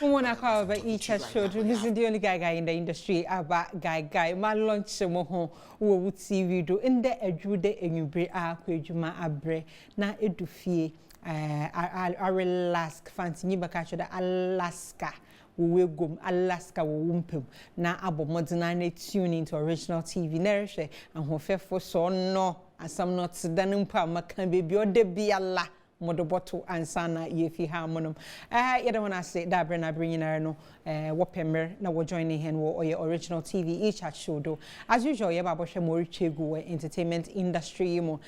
Wanna call over each show. This is the only guy in the industry about guy. My lunch some home wo TV do in the edrude enyubre akwadwuma abre na edufie I relax fancy ni baka choda Alaska we go Alaska wo wumpem na abo modern na tune into original TV na rehwe ahofefo so no asam not dan mpa maka baby o de biala modoboto ansana yefi ha monum yeda wanna say da bre na bringina no wopemer na wo joining hen wo oye original TV each at show do as usual ye ba bohwe mo rechegu entertainment industry mo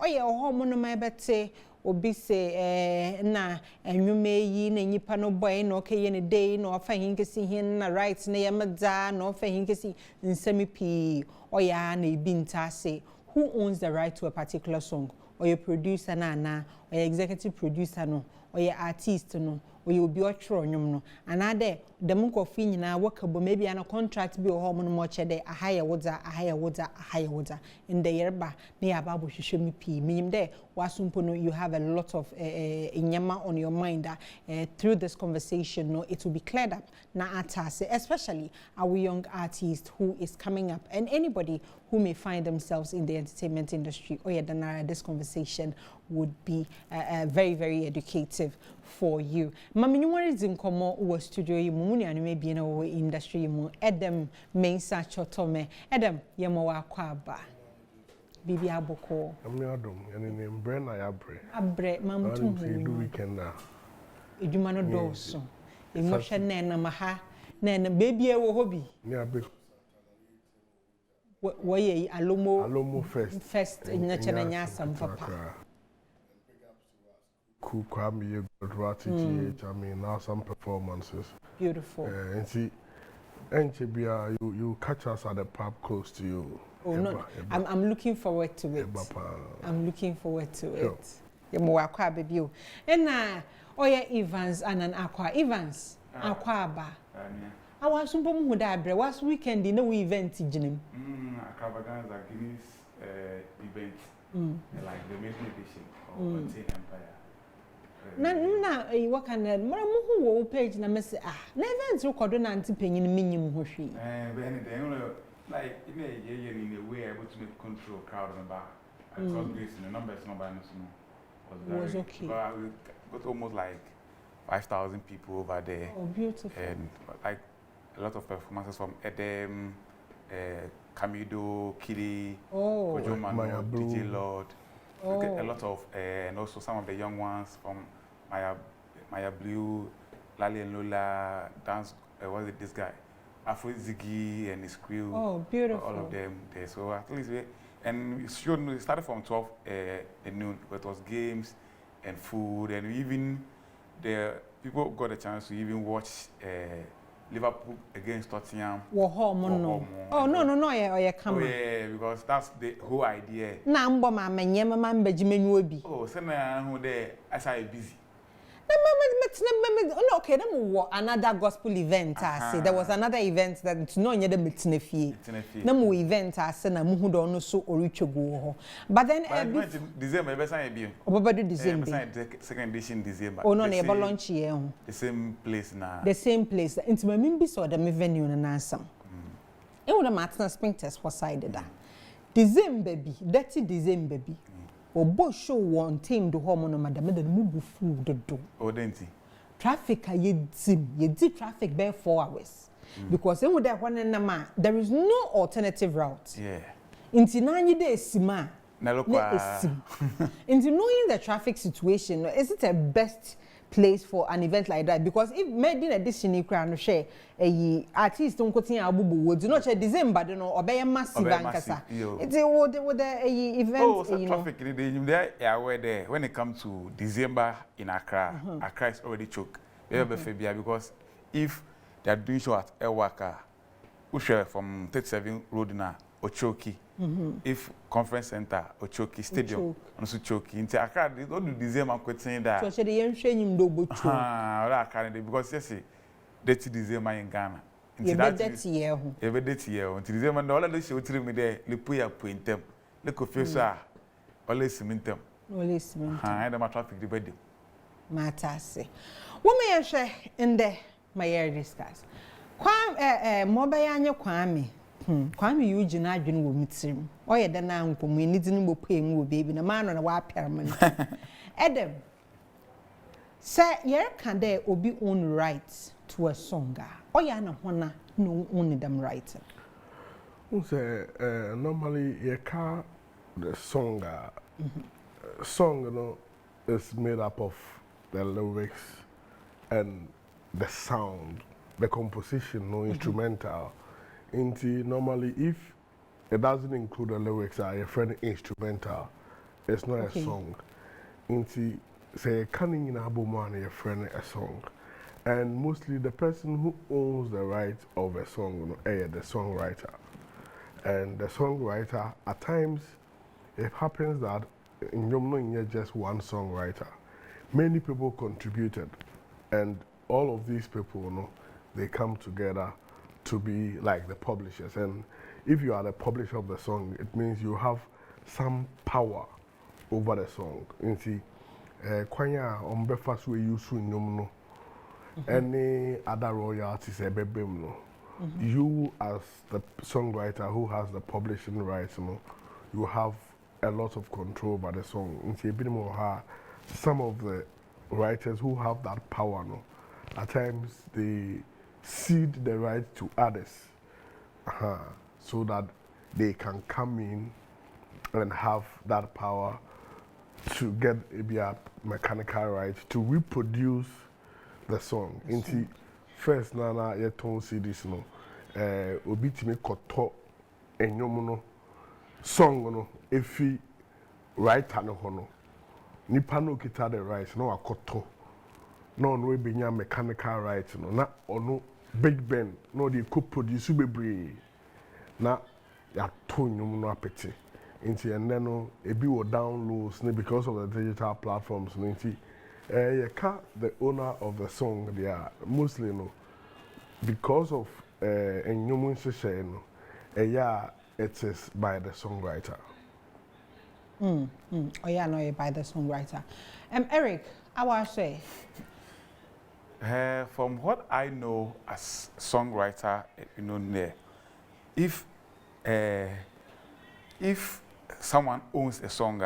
oye ho monum ebete obi se na enwume yi na nyipa no boy na okaye ne day na ofa hinkesi hin na right na yemda na ofa hinkesi nsemi pi oya na ibi ntase who owns the right to a particular song or your producer na or your executive producer no or your artist no or you be otro nyum no another the munko fi nyina workable maybe an contract be o no mo chede a higher water in the yerba na ya babu hwehwe mi pi minim there wasumpo no you have a lot of inyama on your mind through this conversation no it will be cleared up na atase especially our young artist who is coming up and anybody who may find themselves in the entertainment industry or this conversation would be very, very educative for you. Mami nyuwari zinkomo uwa studio yi mumuni anume bina uwa industry yi mu Edem Mensa Chotome. Edem yemo wa kwaba. Bibi aboko. Amni adom yani mbre na ya bre. Abre mamtumu. Ani do weekend na. Ejuma no doso. Emotion na maha na baby ewo hobi. Ni abe. Waye alomo first in na nyasam papa. KUAMI EUGENE, I mean, now some performances. Beautiful. And see, you catch us at the pub close to you. Oh, no. I'm looking forward to it. I'm looking forward to it. Yemwa baby. And Evans and an Aqua. Evans, Aqua ba. I was some who died was weekend in no event. Extravaganza Guinness event. Like the main edition of Contain Empire. Na what can who page na mess na events record na anti penyin minim ho hwe like in a way able to make control crowd and back across this the numbers was okay but we got almost like 5,000 people over there. Oh, beautiful. And like a lot of performances from Edem, Camido, Kili, Kojomano, DJ Lord. A lot of and also some of the young ones from Maya Blue, Lali and Lola, dance. Was it this guy? Afro Ziggy and his crew. Oh, beautiful! All of them there. So at least and it started from 12 at noon. But it was games and food, and even the people got a chance to even watch Liverpool against Tottenham. Oh no, yeah, come on. Oh yeah, because that's the whole idea. Na mbo mama nyema mamba jimenyu obi. Oh, say na who there as I busy. No, okay, another gospel event. I say there was another event that it's not yet the mitnefie. No event I say na muhu do no so orichogo. But then December be say be. Obabadu December. Second edition December. Oh no, na eba launch here. The same place na. The same place. Into my mimbi so the venue na ansam. E wo the Martin Spring test for side da. December be, dirty December be. Obo show one team do hormone madam the move food do. Oh, denti. Traffic ye traffic by 4 hours. Because then with that one na there is no alternative route. Yeah. Inti nanyi de sima. Na lokwa. Inti knowing the traffic situation, is it a best place for an event like that? Because if made in addition you can share artist don't continue abubu would not share December no obey massive ankasa. It's with the event. Oh, so traffic they are where there when it comes to December in Accra. Accra is already choked. Because if they are doing show at Ewaka, Usher from 37 Road na Ochoki. If conference center Ochoki Stadium also Choki into Accra, they don't do December quitting that. So the young training do because yes, that's December in Ghana. That year, every year until December, all of the show to me there, Lipuya point them, look of you, always cement them. Always cement. I had my traffic the wedding. Matase. Woman share in there, my air discuss. Mobile anya KUAMI. KUAMI Eugene adwene wo mitim. Oye da na nkomo ni dinu mo pem wo baby na man na wa permanent. Adam. Say yer can there obi own rights to a song. Oya na hona no own them right. Normally you can the song song is made up of the lyrics and the sound, the composition, no instrumental. Normally if it doesn't include the lyrics, a friend instrumental, it's not a song. Say canning in Abumani a friend a song. And mostly the person who owns the rights of a song, the songwriter. And the songwriter, at times, it happens that in just one songwriter. Many people contributed, and all of these people, they come together to be like the publishers. And if you are the publisher of the song, it means you have some power over the song. You see, kwanya ombefa so use no any other royalties ebebem. You as the songwriter who has the publishing rights, you have a lot of control over the song. Some of the writers who have that power, at times they cede the right to others so that they can come in and have that power to get a mechanical right to reproduce the song. First, Nana, you don't see this, obi timi koto enyom song if he writer no hono nipa no kita the rights no akoto no benya mechanical rights na ono Big Ben no dey co-produce bebre na ya to nyom no apete nti enne no ebi wo downloads because of the digital platforms nti the owner of the song they are mostly because of it is by the songwriter. Oh yeah, no, by the songwriter. Eric, I was say. From what I know as songwriter, if someone owns a song,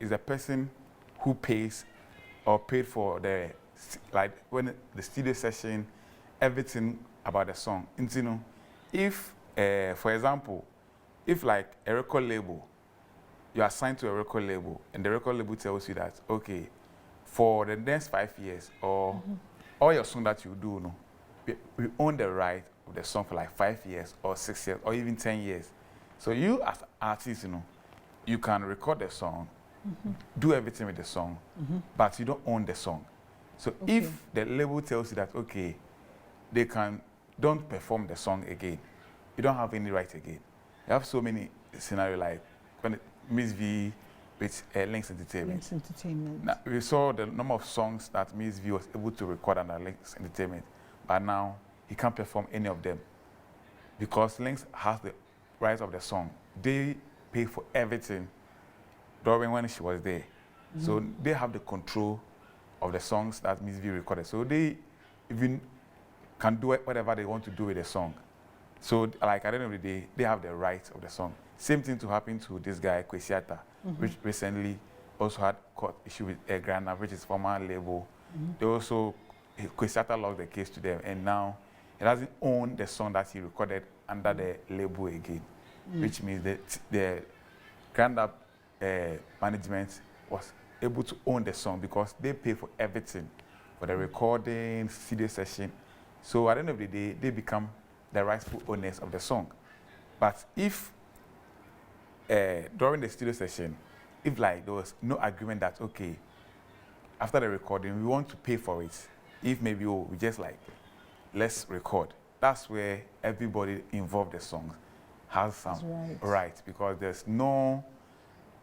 is a person who pays or paid for when the studio session, everything about the song. If, for example, if like a record label, you are signed to a record label, and the record label tells you that, okay, for the next 5 years, or all your song that you do, we own the right of the song for like 5 years, or 6 years, or even 10 years. So you as an artist, you can record the song, do everything with the song, but you don't own the song. So if the label tells you that, okay, they don't perform the song again, you don't have any right again. You have so many scenarios like when Miss V with Links Entertainment. Now, we saw the number of songs that Miss V was able to record under Links Entertainment, but now he can't perform any of them because Links has the rights of the song. They pay for everything during when she was there. So they have the control of the songs that Miss V recorded. So they even can do whatever they want to do with the song. So like at the end of the day, they have the rights of the song. Same thing to happen to this guy, KUAMI, which recently also had court issue with Grana, which is former label. They also, KUAMI lost the case to them, and now he doesn't own the song that he recorded under the label again, which means that the Grana management was able to own the song because they pay for everything, for the recording, CD session. So at the end of the day, they become the rightful owners of the song. But if during the studio session, if like there was no agreement that, okay, after the recording, we want to pay for it, if maybe we just like, let's record, that's where everybody involved in the song has some right, because there's no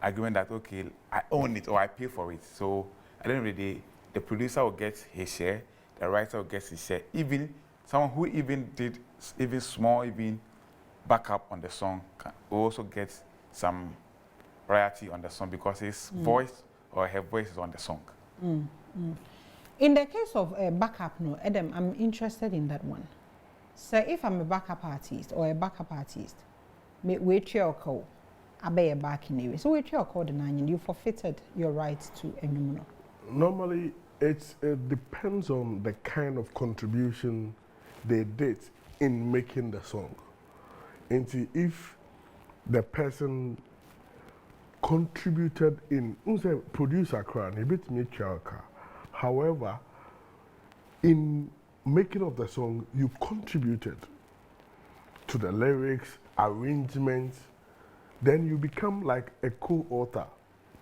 agreement that, okay, I own it or I pay for it. So at the end of the day, the producer will get his share, the writer will get his share, even someone who even did even small, even backup on the song will also get some royalty on the song because his voice or her voice is on the song. In the case of backup, no, Adam, I'm interested in that one. So if I'm a backup artist or a backup artist, me wait your call, I be back in the so wait your call the nine, you forfeited your rights to a number. Normally, it depends on the kind of contribution they did in making the song. And if the person contributed in, say, producer crown, a bit me chalka. However, in making of the song, you contributed to the lyrics, arrangements, then you become like a co-author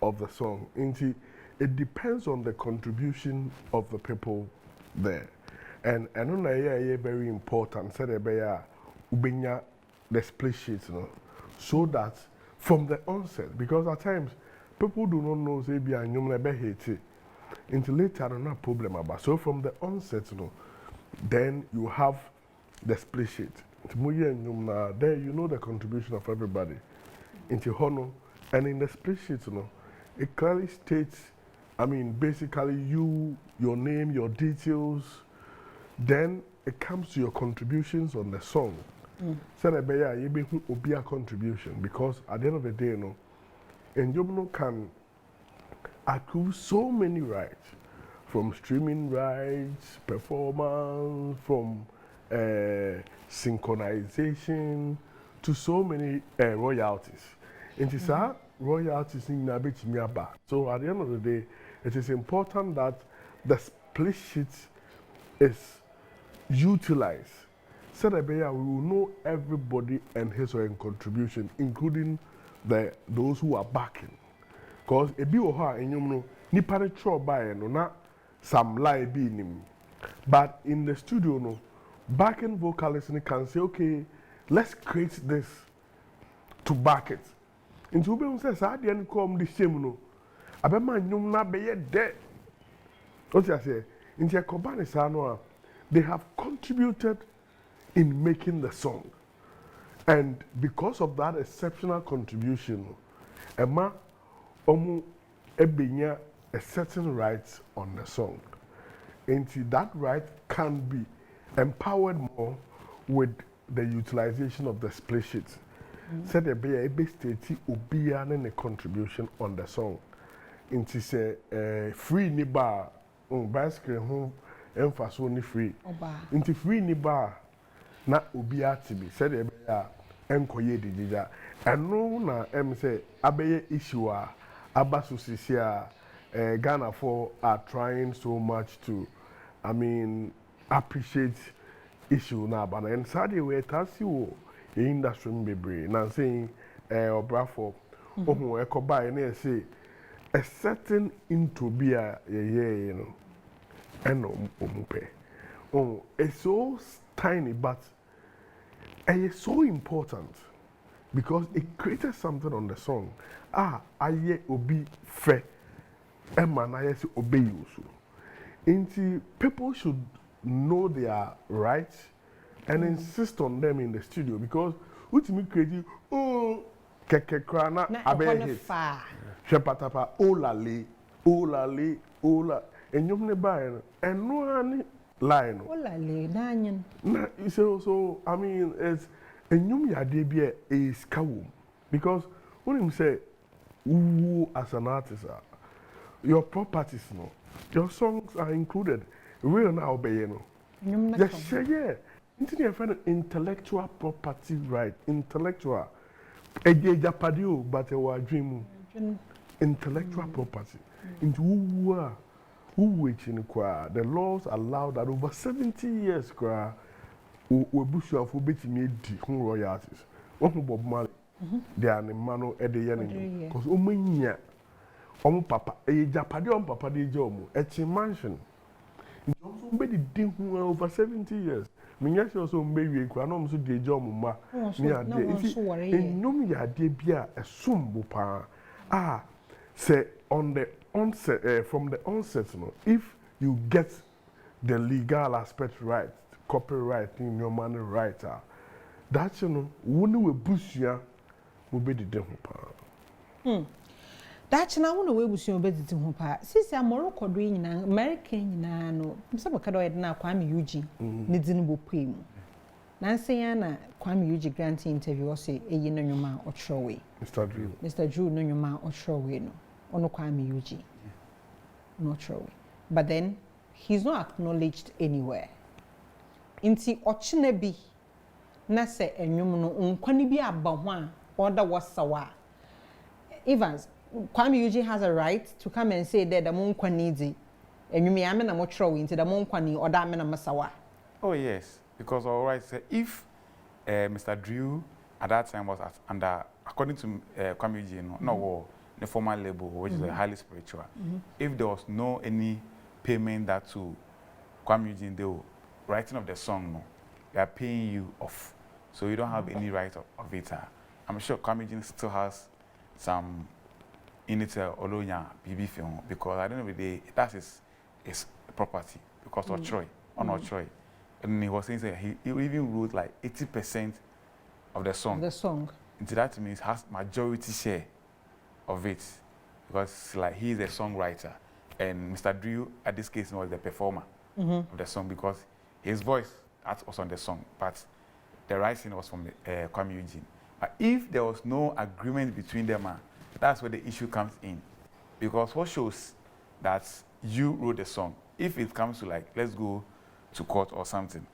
of the song. And it depends on the contribution of the people there. And I know that very important, said ubenya the split sheets, you know, so that from the onset, because at times people do not know say be a hate until later I don't have problem about. So from the onset, you know, then you have the split sheet. There you know the contribution of everybody into Hono, and in the split sheet, you know, it clearly states, I mean, basically you, your name, your details. Then it comes to your contributions on the song. So you be a contribution, because at the end of the day, you know, and you can accrue so many rights, from streaming rights, performance, from synchronization, to so many royalties. And it's royalties in Nabit. So at the end of the day, it is important that the split sheet is utilized. So that we will know everybody and his or her contribution, including those who are backing. Because a bit of her and you know, nipa de tro by no na some lie be nim. But in the studio, no, backing vocalist can say, okay, let's create this to back it. Into be says, I didn't come the same no. Abema nyum na be dead. What I say? Into a company sanoa, they have contributed in making the song. And because of that exceptional contribution, Emma Omu Ebenya a certain rights on the song. And that right can be empowered more with the utilization of the split sheets. Said the be a state obia and a contribution on the song. Into say free niba on bicycle home emphasis only free. Into free niba na obia tibi said the be enkoye didija. And no na say abeye issue abasu sisia Ghana for are trying so much to, I mean, appreciate issue now, but and sadly we tasi wo industry mbebre na saying obrafo ohu ekoba na say a certain into be a you know and omupe oh it's so tiny but it's so important because it created something on the song aye obi fe Emma na yes obey you so into people should know their rights and insist on them in the studio because ultimately crazy keke krana abe shepatapa olale enyom ne bae and no ani line olale nanyen na so I mean it's enyom yade bia is kawum because when him say who as an artist your properties no your songs are included real now be you know yes yeah internet friend intellectual property right intellectual ejeja padio but our dream intellectual property into who which in kwa the laws allow that over 70 years kwa we bush of betimi di royalties one Bob Marley they are the mano e de yen because omanya omo papa ejapade omo papa de jomo echi mansion nso be di hu over 70 years minya sure so mbe wie kwa no mso de jomo ma ni ade enum ya de bia esumbo pa say on the onset from the onset no if you get the legal aspect right copyright in your money right that you know woni we busua mo be di hu pa That's now one way we see obedi to ho pa. Sisi Morocco do nyina American nyina no. Msa baka do na KUAMI EUGENE ne din bo pem. Nansen na KUAMI EUGENE grant interview o say eyi no nwuma o trowe. Mr. Drew no nwuma o trowe no. Ono KUAMI EUGENE. No trowe. But then he's not acknowledged anywhere. Inti ochine bi na se enwum no nkwani bi aba ho a order wasawa. Evans KUAMI EUGENE has a right to come and say that the monkwani di enwumi ame na mo trowe into the monkwani order ame na masawa. Oh yes, because all right, if Mr. Drew at that time was under, according to KUAMI EUGENE, no the formal label, which is highly spiritual. If there was no any payment that to KUAMI EUGENE, they were writing of the song, no, they are paying you off, so you don't have any right of it. I'm sure KUAMI EUGENE still has some in it Olonya BB film, because at the end of the day, that is his property because of Troy, on Troy. And he was saying that he even wrote like 80% of the song. Into that means has majority share of it, because like he is a songwriter, and Mr. Drew at this case was the performer of the song, because his voice that was on the song, but the writing was from KUAMI EUGENE. But if there was no agreement between them, that's where the issue comes in, because what shows that you wrote the song, if it comes to like, let's go to court or something,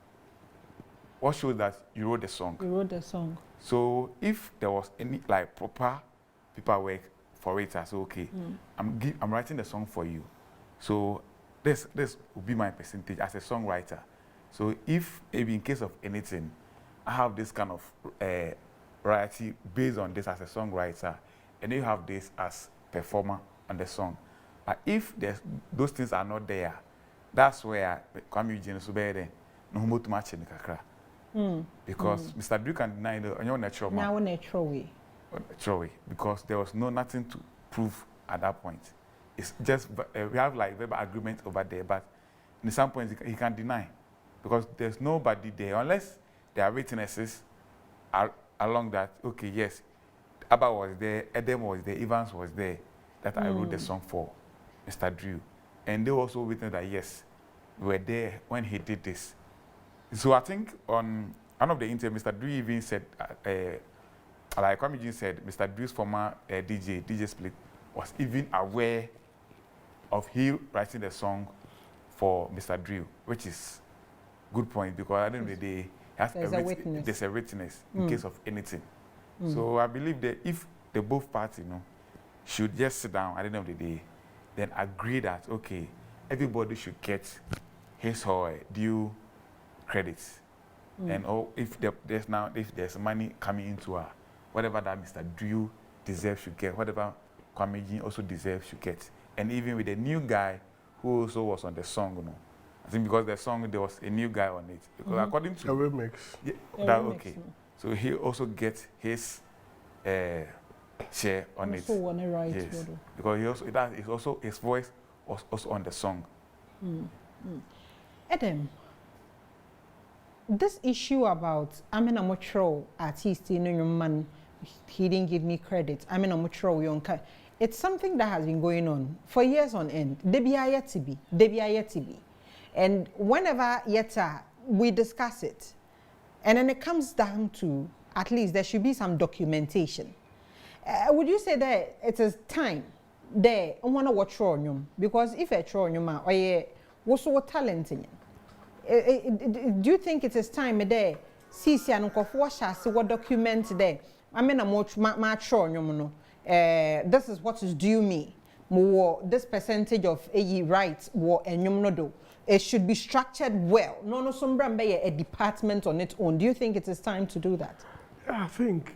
what shows that you wrote the song? You wrote the song. So if there was any like proper paperwork for it, I say okay, I'm writing the song for you. So this will be my percentage as a songwriter. So if maybe in case of anything, I have this kind of royalty based on this as a songwriter, and you have this as performer on the song. But if those things are not there, that's where KUAMI EUGENE so better no too much in the kakra. Because Mr. Drew can deny the natural man. Now natural way. Natural way, because there was nothing to prove at that point. It's just we have like verbal agreement over there, but in some points he can deny, because there's nobody there unless there are witnesses along that. Okay, yes, Abba was there, Edem was there, Evans was there, that I wrote the song for Mr. Drew, and they also witnessed that yes, we were there when he did this. So I think on one of the interviews, Mr. Drew even said, like KUAMI EUGENE said, Mr. Drew's former DJ Split, was even aware of he writing the song for Mr. Drew, which is good point, because at the end of the day, there's a witness in case of anything. So I believe that if the both parties, should just sit down at the end of the day, then agree that okay, everybody should get his or her due credits, and if there's money coming into her, whatever that Mr. Drew deserves should get, whatever KUAMI EUGENE also deserves should get, and even with the new guy who also was on the song, I think because the song there was a new guy on it, because according to a remix, so he also gets his share on it. Yes, because he also his voice was also on the song. Adam, this issue about I'm a mature artist in your man, he didn't give me credit. I'm a mature young guy. It's something that has been going on for years on end. They be yet to be. And whenever we discuss it, and then it comes down to at least there should be some documentation. Would you say that it is time there? I want to watch you, because if I show you, what's what talent in it? Do you think it is time there? See, and what document there? I mean, I'm much sure you. This is what is due me. More this percentage of a rights war and you do. It should be structured well. No, a department on its own. Do you think it is time to do that? Yeah, I think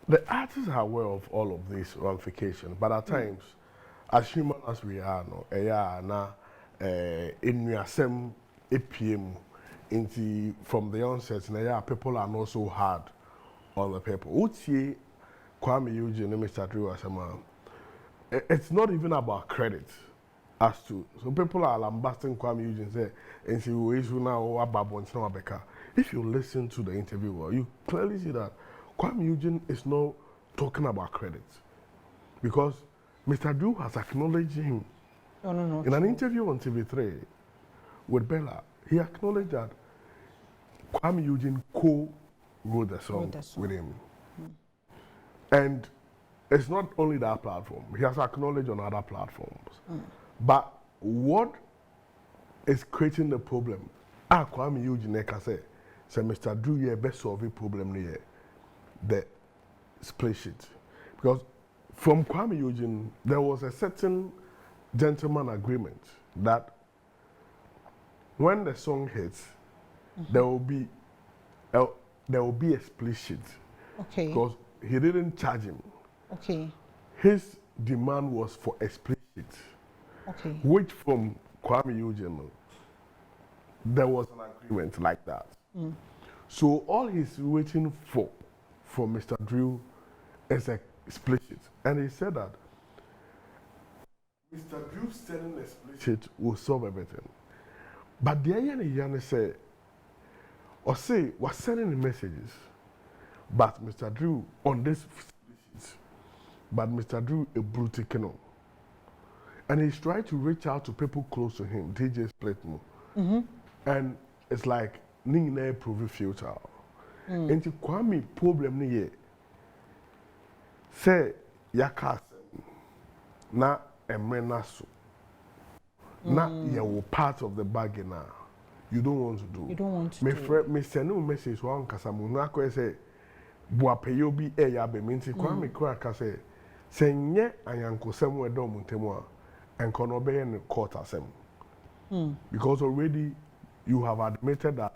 the artists are aware of all of this ramification, but at times, as human as we are, in APM, from the onset, people are not so hard on the people. KUAMI EUGENE and Mr. Drew as a man. It's not even about credit. As to some people are lambasting KUAMI EUGENE say, and see who is now Abeka. If you listen to the interview, you clearly see that KUAMI EUGENE is not talking about credit, because Mr. Drew has acknowledged him. No. In an interview on TV3 with Bella, he acknowledged that KUAMI Eugene co-wrote the song with him. And it's not only that platform, he has acknowledged on other platforms. But what is creating the problem? KUAMI Eugene can say, Mr. Drew, you best solve the problem here, the split sheet. Because from KUAMI Eugene, there was a certain gentleman agreement that when the song hits, there will be a split sheet. Okay. Because he didn't charge him. Okay. His demand was for a split sheet. Okay. Which from KUAMI Eugene, there was an agreement like that. So all he's waiting for from Mr. Drew is a split sheet. And he said that Mr. Drew selling a split sheet will solve everything. But the Ayana say, or say, was sending the messages, but Mr. Drew on this split sheet, but Mr. Drew a brutal canoe. And he's trying to reach out to people close to him, DJ Splitmo. And it's like, Nina prove futile. Into KUAMI problem ni ye, say, yakas na emrenasu. Na you part of the bargain now. You don't want to do. You don't want to me do. Me send no message one kasamu na ko say buapeyo bi e ya be minti KUAMI kura ka say nye anyankosem we do muntemu a enko no be in court asem. Because already you have admitted that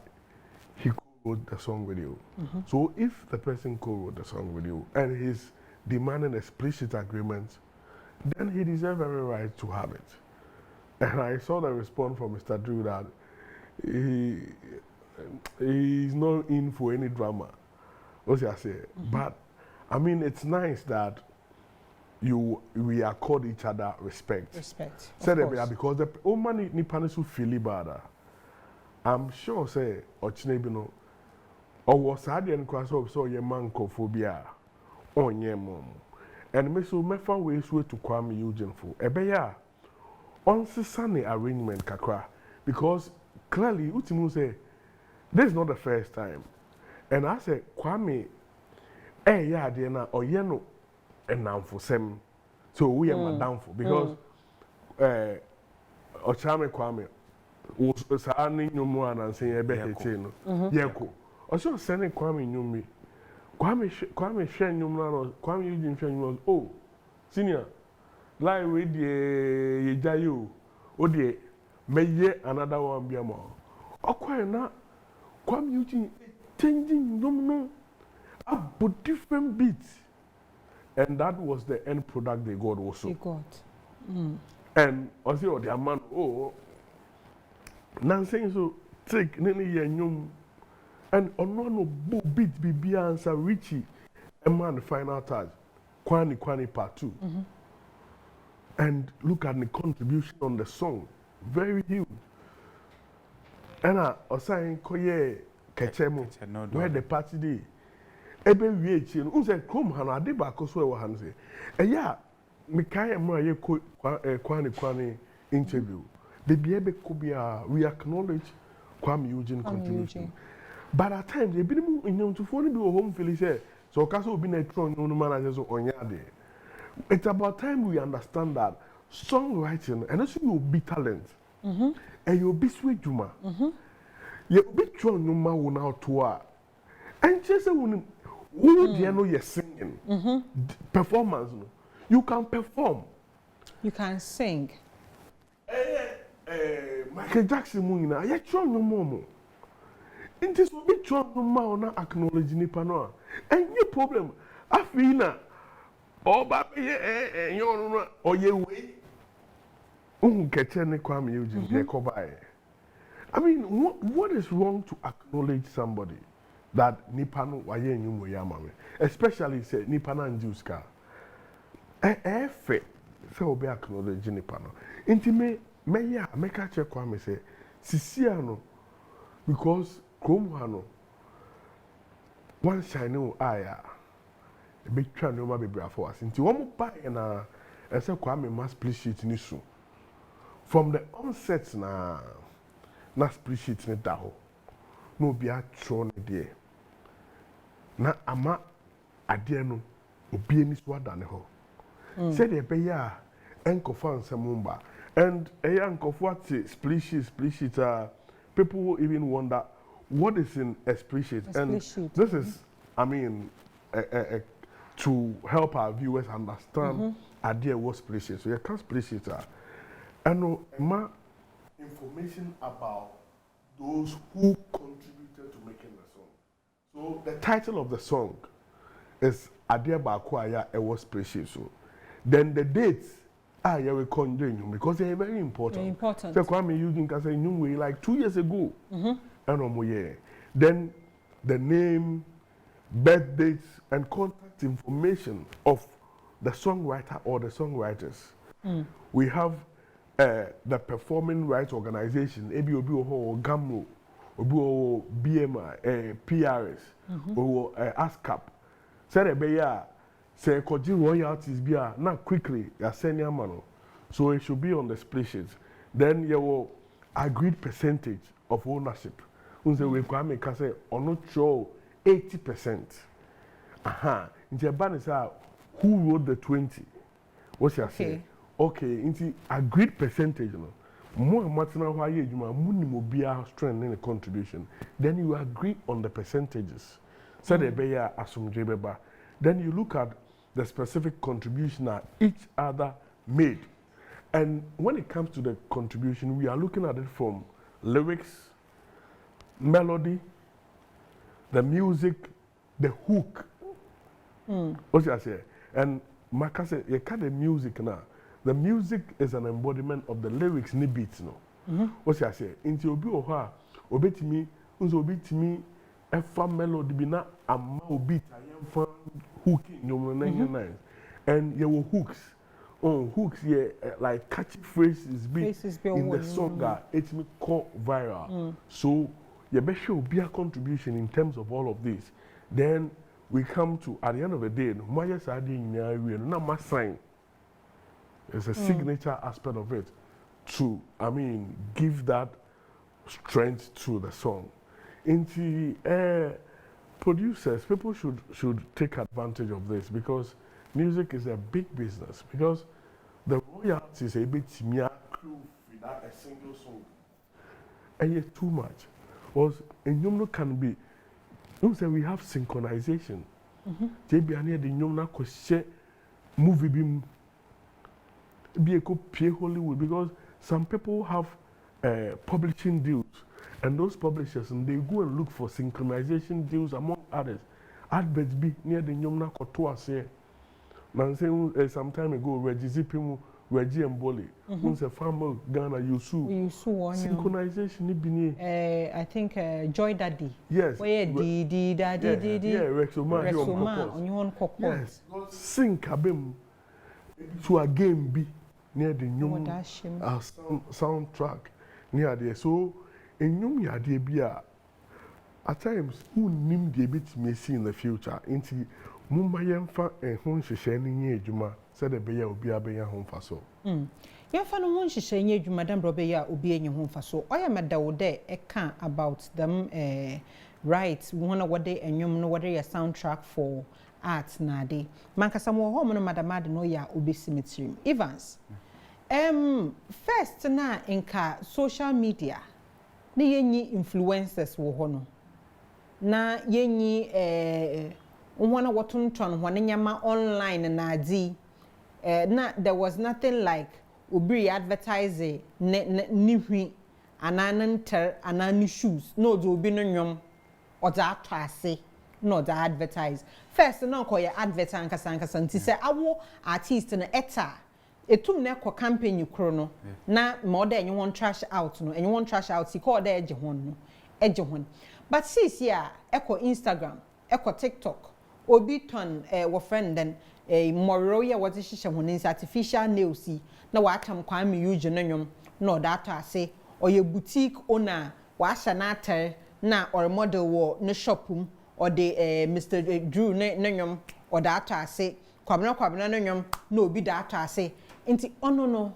he co-wrote the song with you. So if the person co-wrote the song with you and he's demanding a explicit agreement, then he deserves every right to have it. And I saw the response from Mr. Drew that he's not in for any drama. What I say? But I mean, it's nice that we accord each other respect. Respect. Said because the woman ni panisu feel bad. I'm sure say Ochinebino or was had and cross of so your mancophobia on your mom. And me so me found ways way to KUAMI Eugene for ebeya on sunny arrangement kakra because clearly Utimu say this is not the first time. And I say KUAMI ya na or yeno and now for some so we are madam for because Ochame KUAMI was any nyumu ananse ebe hete no yeko oso sene KUAMI nyumi KUAMI hwe nyumu no KUAMI Eugene hwe nyumu oh senior lie we die yejayo o die meye another one bia mo okwai na KUAMI Eugene changing nyumu no about different beats and that was the end product they got also They got. and also the man oh Nansing so take nini yenyum and ono bo beat bibia answer Richie a man the final touch Kwani part 2 and look at the contribution on the song very huge and osayin koye kechemo where the party day ebe wie chi no unse krom ha no ade ba ko so e wo ha no se eya me kai mo ye Kwani interview we acknowledge KUAMI Eugene contribution. But at times, a bit more in to phone be home felice. So Castle be a tron no manager on yard. It's about time we understand that songwriting and also you'll be talent. And you'll be sweet Juma. You'll be tron no man now to and just when who do you know you're singing performance, you can perform. You can sing. Michael Jackson muina ya tron no momo inti so be tron no ma ona acknowledge nipa no any problem afina oba be yon no oye we keche ne KUAMI Eugene dey cover. I mean what is wrong to acknowledge somebody that nipa no wa ye nyumo ya mame especially say nipa na njuska fe say obi acknowledge nipa no inti me catch KUAMI say sisia no because krom ha no one shine no aya e be twa no ma be brafo as nti wo mo ba na and say Kwame must split sheet ni so. From the onset na split sheet ni da ho. No be a tro ne de. Na ama ade no obi ani so ada ne ho. Say the be ya enkofa nsem and a enkofa ati split sheet people will even wonder what is in a split sheet. And this is, I mean, to help our viewers understand idea what split sheet. So you can split sheet and ma information about those who contributed to making the song. So the title of the song is Idea Bakwaya Ewo split sheet. So then the dates you will conjoin because they are very important. Very important. So KUAMI EUGENE can say way like 2 years ago. Then the name, birth dates, and contact information of the songwriter or the songwriters. We have the performing rights organization, ABOB or GAMRO, or BMI, PRS, or ASCAP. Say koji royalties be not quickly senior mano. So it should be on the split sheet. Then you will agreed percentage of ownership. Unse we KUAMI can say on not show 80%. In Japan is who wrote the 20? What's your say? Okay, into agreed percentage no. More material why you muni strength in the contribution. Then you agree on the percentages. So they be assume. Then you look at the specific contribution that each other made. And when it comes to the contribution, we are looking at it from lyrics, melody, the music, the hook. What I say? And Maka said, you can't the music now. The music is an embodiment of the lyrics ni beats no. What I say? Into obi oha, obeti me, efa melody bi na ama obi ta hooking and there were hooks. Hooks like catchy phrases be in the song it's me call viral. So you bet sure be a contribution in terms of all of this. Then we come to at the end of the day, not my sign. It's a signature aspect of it to, I mean, give that strength to the song. Into producers, people should take advantage of this because music is a big business. Because the royalties a bit without a single song, and yet too much. Was in Yumno can be. You say we have synchronization. JB and the Yumna could share movie beam. Be a pay Hollywood because some people have publishing deals. And those publishers, and they go and look for synchronization deals among others. Adverts be near the Nyomna Kotoa say. Man say some time ago, Reggie Zipimu, Reggie and Bolly. Who's a farmer, Ghana, Yusu. Synchronization, I think Joy Daddy. Yes. Where Daddy. Yeah, Rexoma on your own cocoa. Yes. Sync a bim to a game be near the Nyomna soundtrack near there. So, in Yum Yadebia, at times, who named the bit may see in the future into Mumbayamfa and Honshi Shining Juma said the Beya will be a Beya home for so. Yamfa no one she say Madame Robeya will be in your home for so. I am a dawde a can about them rights, one of what they and you know what they a soundtrack for arts nadi. Mankasa mo home no Madame no ya ubi cemetery. Evans. First na inka social media. Na yenyi influencers wo hono na yenyi wona wotontron hone nyama online na adi na there was nothing like obri advertising ni hwi ananenter anani shoes no do obi no nwom oda ato ase no da advertise first na ko ye advertise nkasa nti se awo artist na eta etum na ko campaign kro no na more enye won trash out no enye won trash out ko da eje hon no eje hon but since here eko Instagram eko TikTok obi ton wo friend then moro ya what hihye hon in artificial nails na wa atam KUAMI EUGENE nwom na odato ase oye boutique owner wa asha na ater na or model wo ne shopum or the Mr. Drew ne nwom odato ase kwabena no nyom no obi da ato ase nti ono no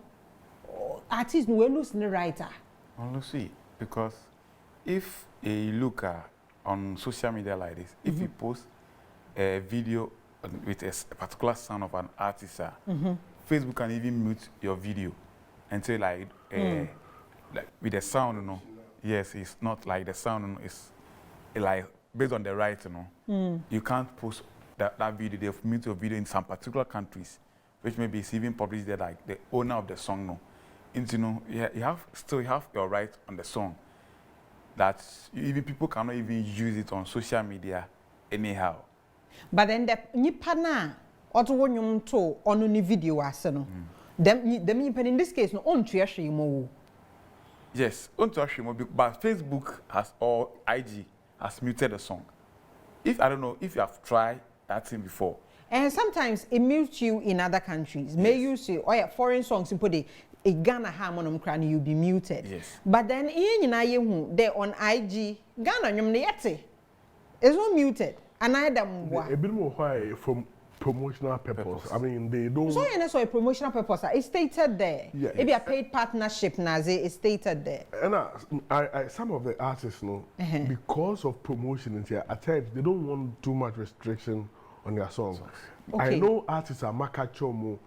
artist no we lose the writer. Honestly, because if you look on social media like this, if you post a video with a particular sound of an artist, Facebook can even mute your video and say like with the sound, you know. Yes, it's not like the sound, you know, it's like based on the right, you know. You can't post that video. They've mute your video in some particular countries, which maybe is even published there, like the owner of the song, no. And, you know, you have your right on the song. That even people cannot even use it on social media anyhow. But then the nipa na oto wonyum to onu ni video ase no. Them nipa in this case no on tuahwe mo. Yes, on tuahwe mo, but Facebook has or IG has muted the song. If I don't know if you have tried that thing before. And sometimes it mutes you in other countries. Yes. May you say, oh yeah, foreign songs you put a Ghana harmonium crown, you'll be muted. Yes. But then they're on IG, Ghana it's not muted. And I don't know. A bit more why from promotional purpose. I mean, they don't. So you know, so a promotional purpose. It's stated there. Yeah. Maybe a paid partnership, Nazi. It's stated there. And I some of the artists know because of promotion at times they don't want too much restriction on their songs. Okay. I know artists are makachomo.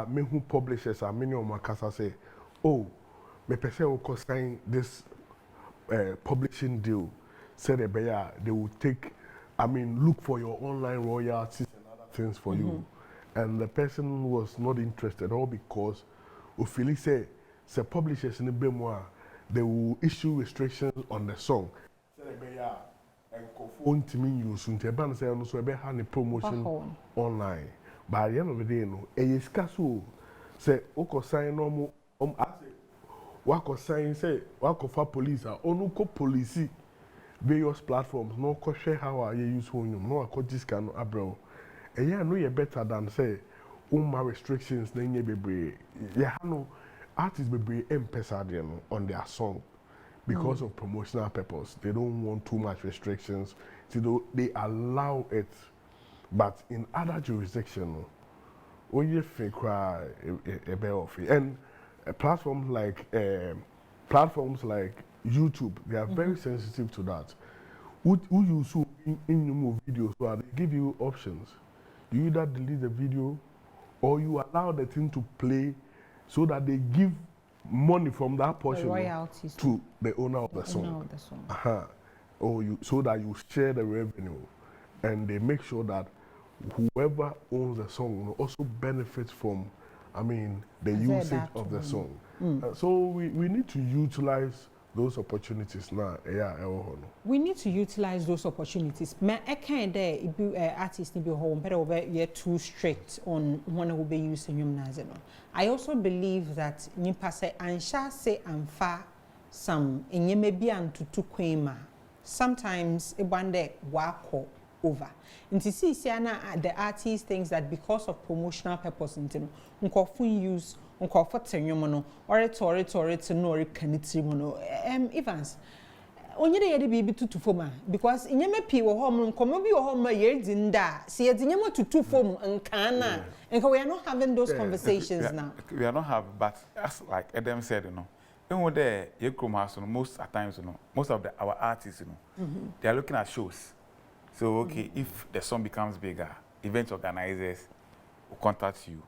Me who publishers are many of my casa say, oh, me person will sign this publishing deal. Say they will take, I mean, look for your online royalties and other things for you. And the person was not interested, all because Ophelia say publishers in the Bemoa, they will issue restrictions on the song. Say and phone to me use until ban say no so be promotion online. By the end of the day, no, a scasso say, Oko sign no I say, Wako sign say, Wako for police, or no co police, various platforms, no co share how I use home, no, I could this can abroad. And yeah, no, you're better than say, my restrictions, then you be, yeah, no, artists be empesadian on their song because of promotional purpose. They don't want too much restrictions, so they allow it. But in other jurisdictions, when you think a bear of it, and platforms like YouTube, they are very sensitive to that. Who you see in your videos, so they give you options. You either delete the video, or you allow the thing to play, so that they give money from that portion to the owner of the song. Or so that you share the revenue, and they make sure that whoever owns the song also benefits from, I mean, the usage of the song. So we need to utilize those opportunities now. We need to utilize those opportunities. I can't artists be home, but you're too strict on when it will be used in your. I also believe that you pass and shall say and far some in you may be to KUAMI. Sometimes a one day walk over. And to see the artist thinks that because of promotional purpose, use or to know Evans. Onye dey yede bibi tutu fom because inyeme pi wo hom nkomo bi wo hom ye dinda se ye dinyema tutu fom nkan na and we are not having those conversations now. We are not having, but as like Adam said, you know, even there you come house, most at times, you know, most of our artists, you know, they are looking at shows. So okay, if the song becomes bigger, event organizers will contact you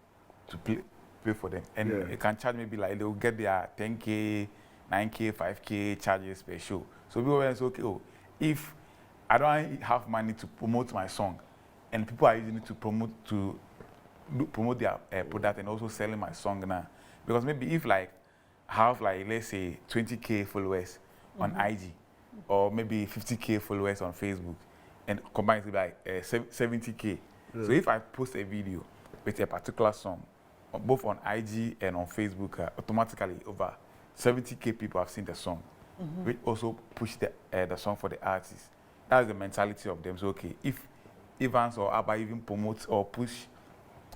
to pay for them, and you can charge maybe like they will get their 10K, 9K, 5K charges per show. So people will say, okay, oh, if I don't have money to promote my song, and people are using it to promote their product and also selling my song now, because maybe if like have like let's say 20K followers on IG, or maybe 50K followers on Facebook, and combined with like 70K. So if I post a video with a particular song, both on IG and on Facebook, automatically over 70K people have seen the song, which also push the song for the artist. That's the mentality of them. So okay, if Evans or Abba even promotes or push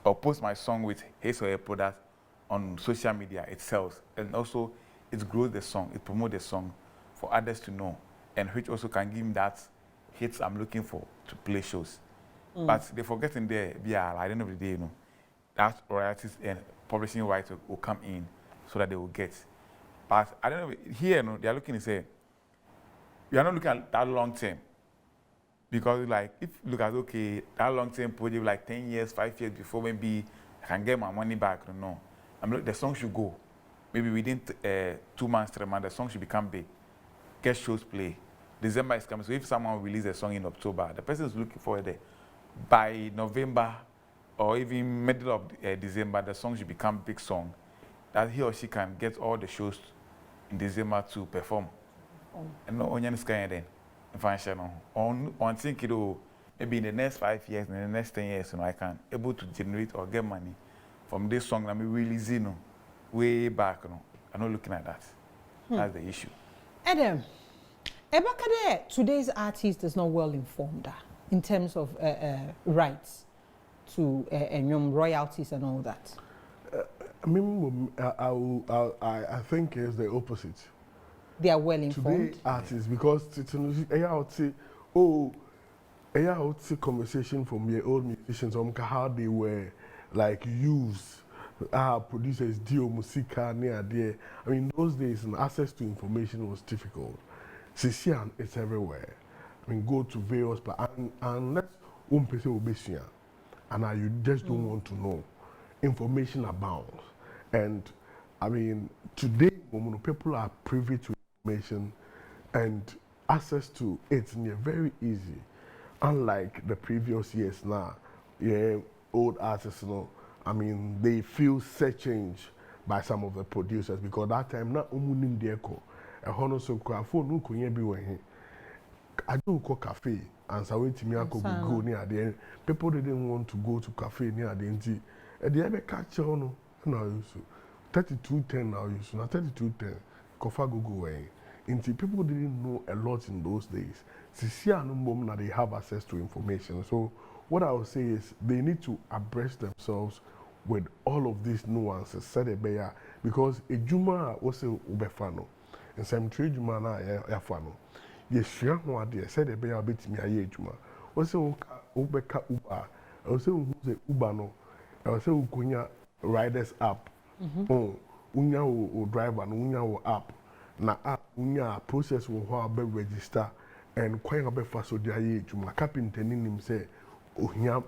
or post my song with his or her product on social media, it sells, and also it grows the song, it promotes the song for others to know, and which also can give him that hits I'm looking for to play shows. But they forgetting there, at the end of the day, that royalties and publishing rights will come in so that they will get. But I don't know, here, they are looking to say, we are not looking at that long term. Because, like, if you look at, okay, that long term project, like 10 years, 5 years before, maybe I can get my money back, no. The song should go. Maybe within 2 months, 3 months, the song should become big. Get shows play. December is coming. So if someone releases a song in October, the person is looking for it. By November or even middle of December, the song should become big song. That he or she can get all the shows in December to perform. And no onion is kind then. On thinking maybe in the next 5 years, in the next 10 years, I can able to generate or get money from this song that I'm releasing way back. I'm not looking at that. That's the issue. Adam, today's artist is not well informed in terms of rights to royalties and all that. I think it's the opposite. They are well informed. Today artists, because conversation from your old musicians on how they were like used. Producers deal musica near there. I mean, those days, access to information was difficult. Sisian, it's everywhere. I mean, go to various, but unless one person will be seen, and you just don't want to know, information abounds. And I mean, today, people are privy to information, and access to it very easy. Unlike the previous years now, old artists, I mean, they feel changed by some of the producers because that time not umunim deko. A hono so phone no kunye bi when I do go cafe and so wait me go near the people didn't want to go to cafe near the NT. And the ever catch on now you so 3210 now you so 3210 kofa go away. Into people didn't know a lot in those days. See, now they have access to information. So what I would say is they need to abreast themselves with all of these nuances. Said it better because a Juma was a ubefano, and some trade Juma na yafano. Yes, sure, what they said it better bit me a Juma. Was a ubeka Uber. I was saying who's a Ubano. I was saying Ukunya riders app. Unya o driver and Unya o app. Na app Unya process will be register and quite a bit fast so the Juma carpenter him say Unya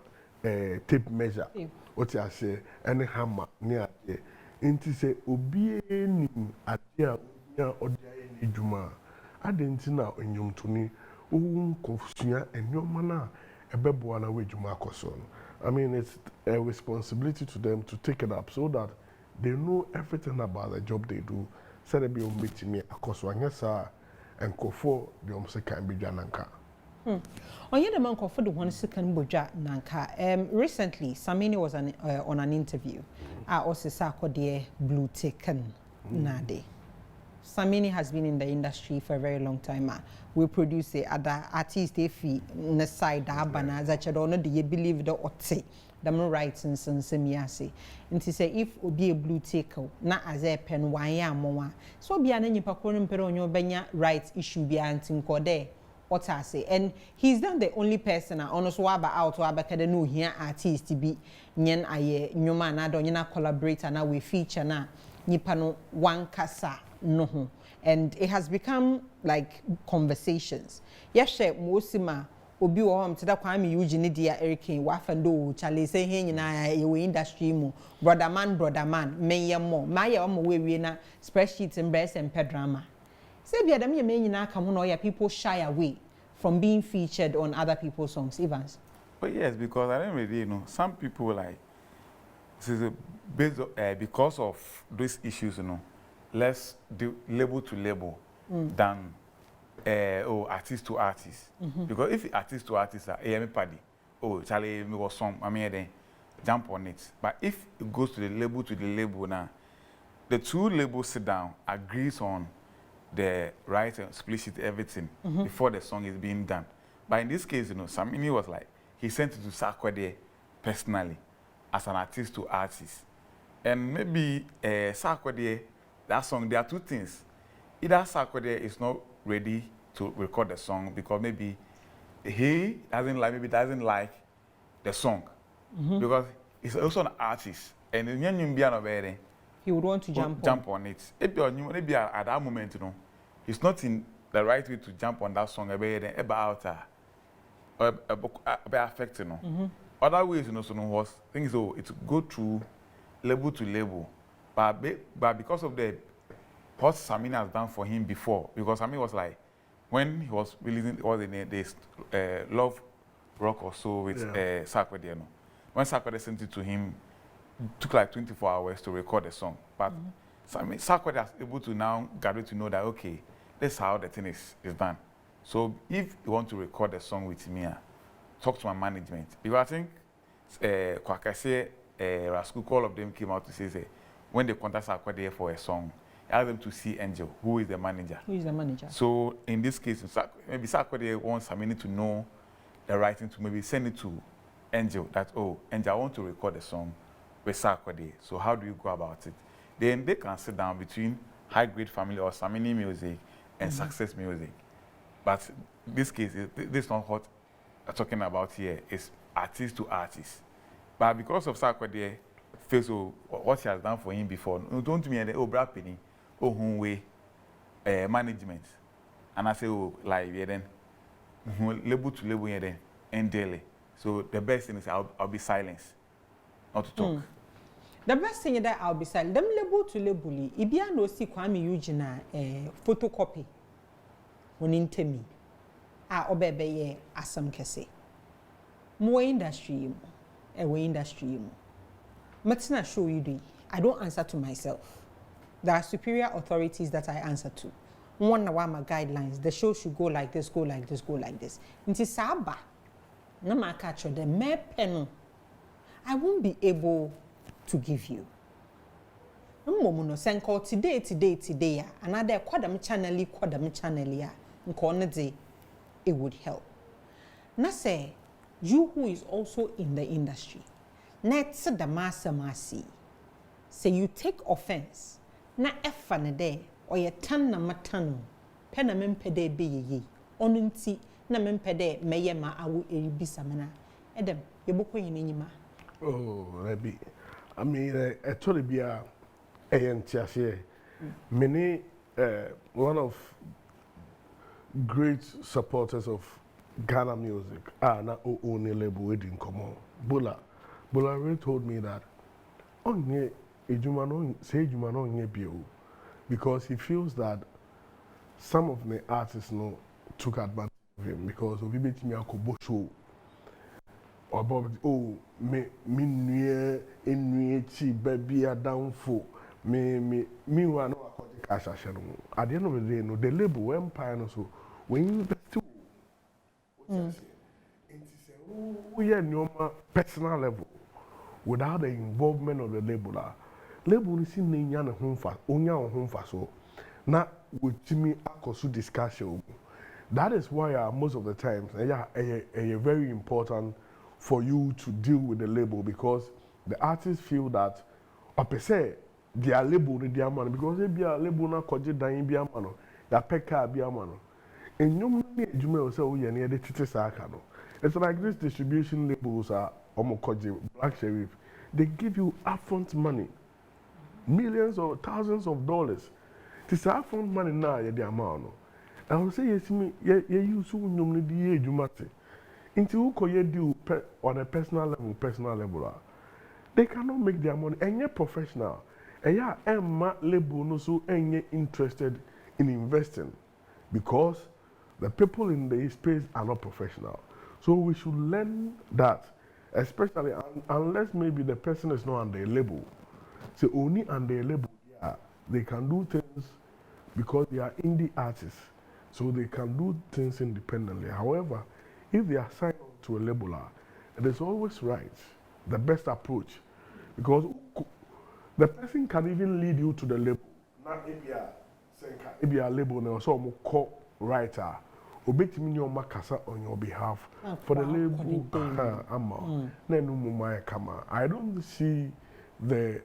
tape measure. What I say, any hammer near there. Inti say, Obi ni adia or the Juma. I didn't know in Yum Tuni, Confucia and your mana, a bebuana with Juma Coson. I mean, it's a responsibility to them to take it up so that they know everything about the job they do. Said it be on meeting me, a Coswanyasa and Kofo, the Omseka and Bijananka. On the man for the 1 second boja nanka. Recently, Samini was on an interview. I also saw the blue taken nade. Samini has been in the industry for a very long time. We produce other artists they fee on the side abana that you don't know do you believe the ote the rights and semiasi. And to say if be a blue taker, not as a pen why more. So be an any pacorum peronio benya rights issue be anting code. What I say, and he's not the only person. Honest, waba out waba kada no here artist to be nyen aye nyoma na do nyena collaborator na we feature na nipa no one kasa no, and it has become like conversations. Yes, she mosima obi wo am teda KUAMI EUGENE dia Eric wa fando chale say he nyina ye industry mu brother man menye mo maye o mo we na spreadsheet and breast and drama. Say be adam ye nyina ka mo no ya people shy away from being featured on other people's songs. Evans. But yes, because I don't really some people like this is based because of these issues, less label to label than artist to artist. Because if artist to artist are AMA party, Charlie me was song, I mean then jump on it. But if it goes to the label now, the two labels sit down, agrees on the right and split it everything before the song is being done. But in this case, Samini was like he sent it to Sarkodie personally as an artist to artist. And maybe Sarkodie, that song, there are two things. Either Sarkodie is not ready to record the song because maybe he doesn't like the song because he's also an artist and he would want to jump on it. Maybe at that moment, you know, he's not in the right way to jump on that song about affect, you know. Other ways, you know, so was things so it's go through label to label, but because of the what Samini has done for him before, because Samini was like when he was releasing all this Love Rock or so with Sarkodie, you know. When Sarkodie sent it to him, it took like 24 hours to record the song. But Sarkodie was able to now gather to know that, okay, that's how the thing is done. So if you want to record the song with me, talk to my management. Because I think Kwakase, Raskuko, all of them came out to say when they contact Sarkodie for a song, ask them to see Angel, who is the manager. Who is the manager? So in this case, maybe Sarkodie wants Samini to know the writing to maybe send it to Angel that, oh, Angel, I want to record a song with Sarkodie. So how do you go about it? Then they can sit down between High Grade Family or Samini Music and Success Music. But this case, this is not what I'm talking about here. It's artist to artist. But because of Sarkodie, what he has done for him before, don't me oh, Brad Penny, oh, way management. And I say, oh, like, yeah, then label to label, yeah, then and daily. So the best thing is I'll be silent, not to talk. The best thing is that I'll be silent. Them label to label, if you no see KUAMI EUGENE photocopy, when into me, obey asam kese. More industry, industry. Matina show you do. I don't answer to myself. There are superior authorities that I answer to. One of my guidelines, the show should go like this, go like this, go like this. Nti saba, na ma catch the me pen. I won't be able to give you. No senko today ya. Another kwadam channel ya. Nko day, it would help. Na say you who is also in the industry. Net the masi. Say you take offense. Na efa ne de or ye tan na matano. Pena mempede be ye. Onunti na mempede meye ma awu bisamana. Edem yeboko yinima. Oh, Rabbi. I mean, actually, be a many one of great supporters of Ghana music. Not only label wedding come on. Bula really told me that onye ejumano say ejumano onye bio because he feels that some of the artists took advantage of him because of him me akobo show about me nue chi baby a downfall me wa no akodi cash ashero at the end of the day no the label empire no so when you invest we are normal personal level without the involvement of the labeler. Label is in the home fa, onya home fa so. Na with me akosu discussion. That is why most of the times, very important for you to deal with the label because the artists feel that, per se, they are labeled with their money because they be a label na koje dan be a mano, ya peka be a mano. And you may say, oh, yeah, near the titi sakano. It's like this distribution labels are Omokoji, Black Sheriff. They give you upfront money, millions or thousands of dollars. This upfront money now, the amount. I will say, yes, me, you soon normally the age you matter. Until you do on a personal level, they cannot make their money. And you're professional. And yeah, Emma label no so any interested in investing because the people in the space are not professional. So we should learn that, especially unless maybe the person is not under a label. So only under a label, yeah, they can do things because they are indie artists. So they can do things independently. However, if they are signed to a labeler, it is always right, the best approach. Because the person can even lead you to the label. Not if you are label now, so I'm a writer. Obetimi your makasa on your behalf for the label. I don't see the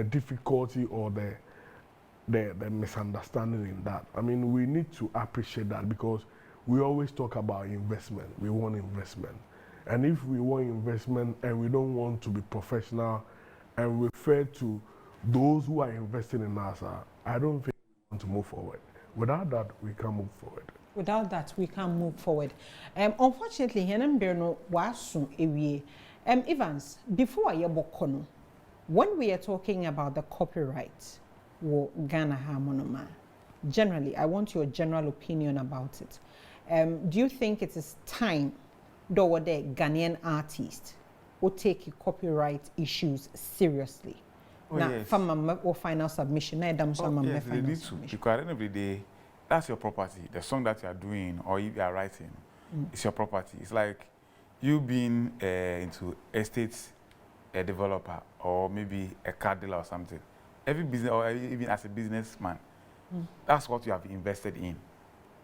difficulty or the misunderstanding in that. I mean, we need to appreciate that because we always talk about investment. We want investment. And if we want investment and we don't want to be professional and we refer to those who are investing in us, I don't think we want to move forward. Without that, we can't move forward. Without that, we can't move forward. Unfortunately, Henembero was away. Evans, before I bokono, when we are talking about the copyright, wo Ghana Harmonoma, generally, I want your general opinion about it. Do you think it is time though the Ghanaian artists will take copyright issues seriously? Oh, now, yes. from or final submission, Yes, they need to. Because at the end of the day, that's your property. The song that you are doing or if you are writing, it's your property. It's like you being into estate developer or maybe a car dealer or something. Every business, or even as a businessman, that's what you have invested in.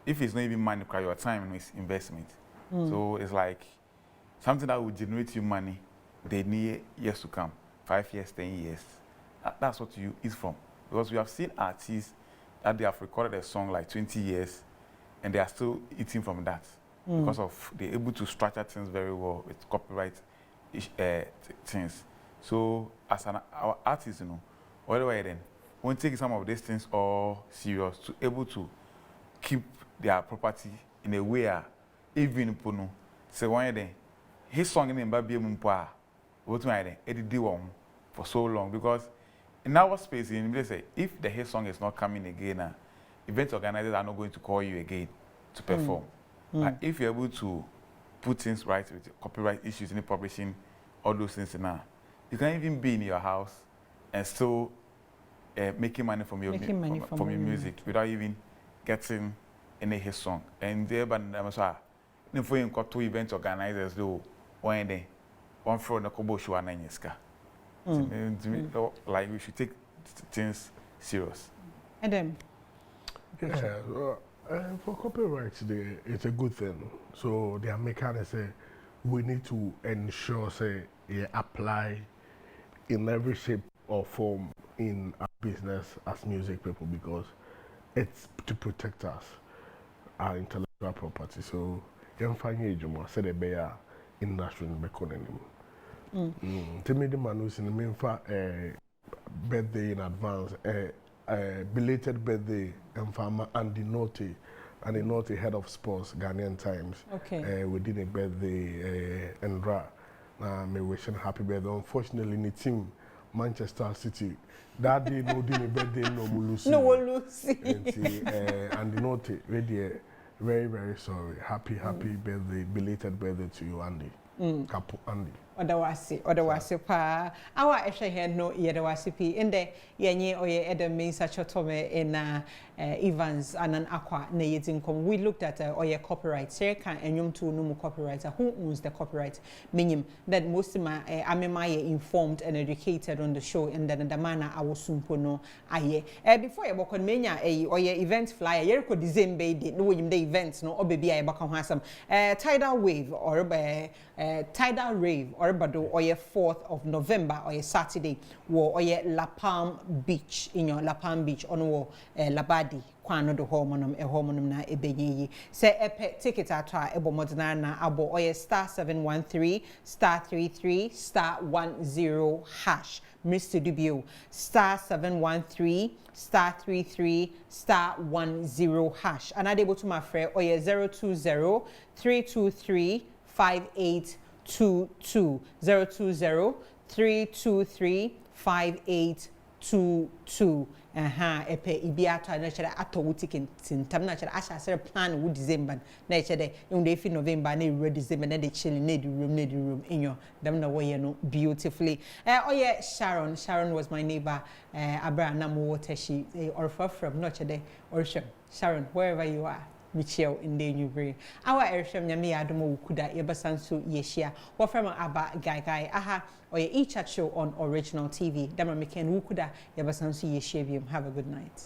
If it's not even money, your time is investment. So it's like something that will generate you money. They need years to come, 5 years, 10 years. That's what you eat from. Because we have seen artists that they have recorded a song like 20 years and they are still eating from that because of they're able to structure things very well with copyright things. So as our artists, whatever then, when taking some of these things all serious to able to keep their property in a way even puno say one day his song in Baby Mumpa what my it did one for so long because in our space in they say if the hit song is not coming again event organizers are not going to call you again to perform. But if you're able to put things right with copyright issues in the publishing, all those things now, you can even be in your house and still making money from your music without even getting any hit song. And there, but I'm sorry, if we got 2 event organizers do one day, one for the Kobo show and Yeska. Like we should take things serious. Adam. Yeah, for copyright, it's a good thing. So they are making it say we need to ensure say apply in every shape or form in our business as music people because it's to protect us, our intellectual property. So said a bear industry in Bekonim. To me, the man who's in the main birthday in advance, belated birthday, and farmer Andy Naughty head of sports, Ghanaian Times. Okay. We did a birthday and me wishing happy birthday. Unfortunately, in the team, Manchester City, that day no did a birthday no Lucy. No Lucy. And the Naughty, very, very sorry. Happy birthday, belated birthday to you, Andy. Kapu Andy. Odawasi pa. Awa eshe here no yedawasi pi. Inde yenye oye Edem means such a tome in Evans and an aqua ne yetinkom. We looked at oye copyright. Serka and yum to no copywriter. Who owns the copyright? Meaning that most of my amemaye informed and educated on the show and then the manner I was sumpono aye. Before you walk on mania oye event flyer. Yerko December date no the events no obebi aye bakam hasam. Tidal wave or tidal rave or bado or 4th of November or Saturday or La Palm Beach in your La Palm Beach on Labadi kwano do hormonum na ebenyi say epe ticket atra ebo modena na abo or star 713 star 33 star 10 hash Mr. Dubio star 713 star 33 star 10 hash and I able to my friend or 020 323 5822 020 323 5822 epe ibiato na chere ato wutikin tintam na chere asha sere plan wo December na chere in the fin November na re December na de chilling na the room inyo dem na wo ye no beautifully Sharon was my neighbor abra na mo woteshi or from no chere or Sharon wherever you are Michelle in the new brain. Our Ersham Yami Adamo Kuda Yebasansu Yeshia, or from Abba Gai aha, or each chat show on original TV. Dama Mekan Wukuda Yebasansu Yeshia. Have a good night.